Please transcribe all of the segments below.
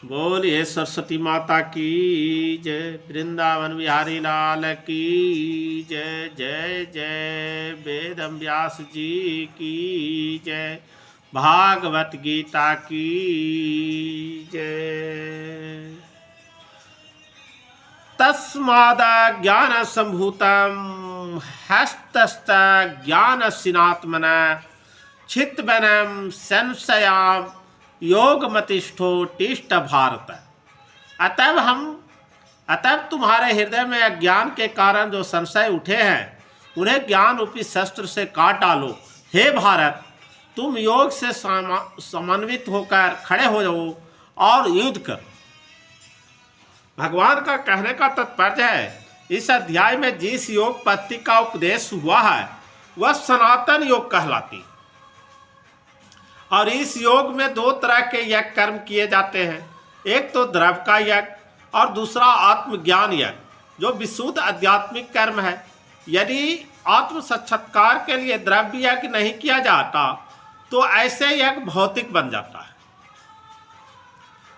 बोलिए सरस्वती माता की जय, वृंदावन बिहारी लाल की जय। जय जय वेदम व्यास जी की जय, भागवत गीता की जय। तस्माद ज्ञान संभूतम हस्तस्त ज्ञान सिनात्मन चित्तवनम संशयाम योग मतिष्ठो टिष्ट भारत। अतः तुम्हारे हृदय में अज्ञान के कारण जो संशय उठे हैं उन्हें ज्ञान रूपी शस्त्र से काट डालो। हे भारत, तुम योग से समन्वित होकर खड़े हो जाओ और युद्ध कर। भगवान का कहने का तात्पर्य है, इस अध्याय में जिस योग पद्धति का उपदेश हुआ है वह सनातन योग कहलाती। और इस योग में दो तरह के यज्ञ कर्म किए जाते हैं, एक तो द्रव्य का यज्ञ और दूसरा आत्मज्ञान यज्ञ जो विशुद्ध आध्यात्मिक कर्म है। यदि आत्म साक्षात्कार के लिए द्रव्य यज्ञ नहीं किया जाता तो ऐसे यज्ञ भौतिक बन जाता है,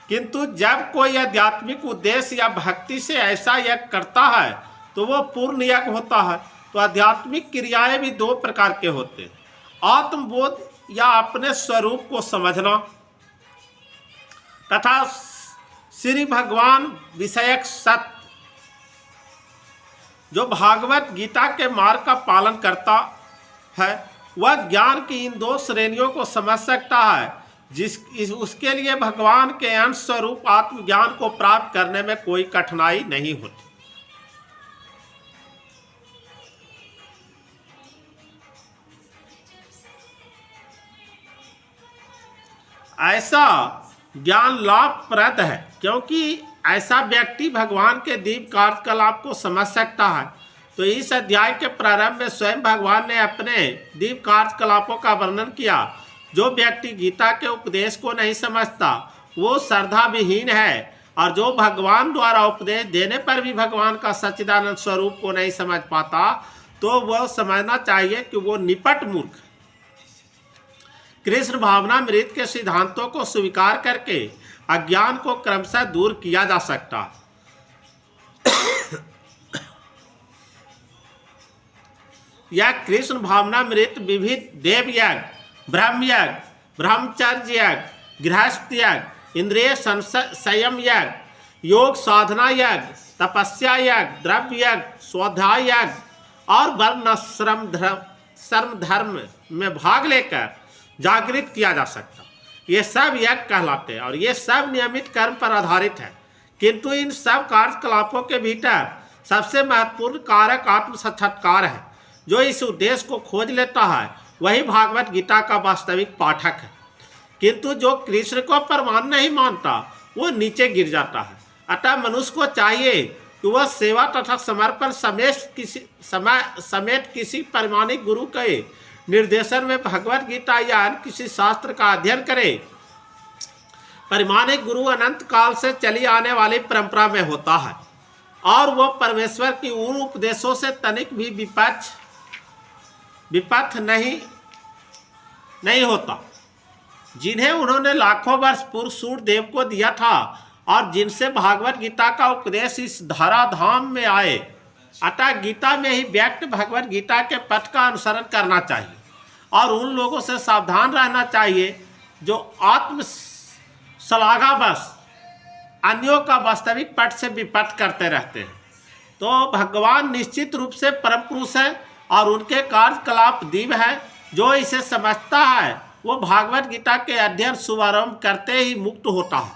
किंतु जब कोई आध्यात्मिक उद्देश्य या भक्ति से ऐसा यज्ञ करता है तो वह पूर्ण यज्ञ होता है। तो आध्यात्मिक क्रियाएं भी दो प्रकार के होते हैं, आत्मबोध या अपने स्वरूप को समझना तथा श्री भगवान विषयक सत्य। जो भागवत गीता के मार्ग का पालन करता है वह ज्ञान की इन दो श्रेणियों को समझ सकता है, उसके लिए भगवान के अंश स्वरूप आत्मज्ञान को प्राप्त करने में कोई कठिनाई नहीं होती। ऐसा ज्ञान लाभप्रद है क्योंकि ऐसा व्यक्ति भगवान के दिव्य कार्यकलाप को समझ सकता है। तो इस अध्याय के प्रारंभ में स्वयं भगवान ने अपने दिव्य कार्यकलापों का वर्णन किया। जो व्यक्ति गीता के उपदेश को नहीं समझता वो श्रद्धा विहीन है, और जो भगवान द्वारा उपदेश देने पर भी भगवान का सच्चिदानंद स्वरूप को नहीं समझ पाता तो वह समझना चाहिए कि वो निपट मूर्ख है। कृष्ण भावनामृत के सिद्धांतों को स्वीकार करके अज्ञान को क्रमशः दूर किया जा सकता है। यह कृष्ण भावनामृत विविध देव यज्ञ, ब्रह्म यज्ञ, ब्रह्मचर्य यज्ञ, गृहस्थ यज्ञ, इंद्रिय संयम यज्ञ, योग साधना यज्ञ, तपस्या यज्ञ, द्रव्य यज्ञ, स्वाध्याय यज्ञ और वर्ण श्रम धर्म में भाग लेकर जागृत किया जा सकता। ये सब यज्ञ कहलाते हैं और ये सब नियमित कर्म पर आधारित है, किंतु इन सब कार्यकलापों के भीतर सबसे महत्वपूर्ण कारक आत्म साक्षात्कार है। जो इस उद्देश्य को खोज लेता है वही भागवत गीता का वास्तविक पाठक है, किंतु जो कृष्ण को परमान नहीं मानता वो नीचे गिर जाता है। अतः मनुष्य को चाहिए कि वह सेवा तथा समर्पण समेत किसी परिमाणिक गुरु के निर्देशन में भगवत गीता या अन्य किसी शास्त्र का अध्ययन करे। परिमाणिक गुरु अनंत काल से चली आने वाली परंपरा में होता है और वह परमेश्वर की उन उपदेशों से तनिक भी विपथ नहीं होता जिन्हें उन्होंने लाखों वर्ष पूर्व सूर्य देव को दिया था और जिनसे भागवत गीता का उपदेश इस धराधाम में आए। अतः गीता में ही व्यक्त भगवत गीता के पथ का अनुसरण करना चाहिए और उन लोगों से सावधान रहना चाहिए जो आत्म श्लाघावश अन्यों का वास्तविक पथ से विपथ करते रहते हैं। तो भगवान निश्चित रूप से परम पुरुष है और उनके कार्यकलाप दिव्य है। जो इसे समझता है वो भागवत गीता के अध्ययन शुभारंभ करते ही मुक्त होता है।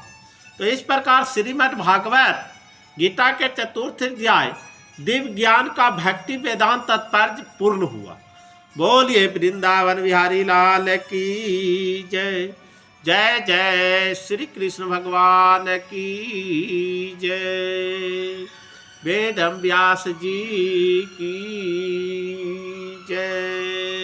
तो इस प्रकार श्रीमद् भागवत गीता के चतुर्थ अध्याय दिव्य ज्ञान का भक्ति वेदांत तात्पर्य पूर्ण हुआ। बोलिए वृंदावन बिहारी लाल की जय। जय जय श्री कृष्ण भगवान की जय। वेदम व्यास जी की जय।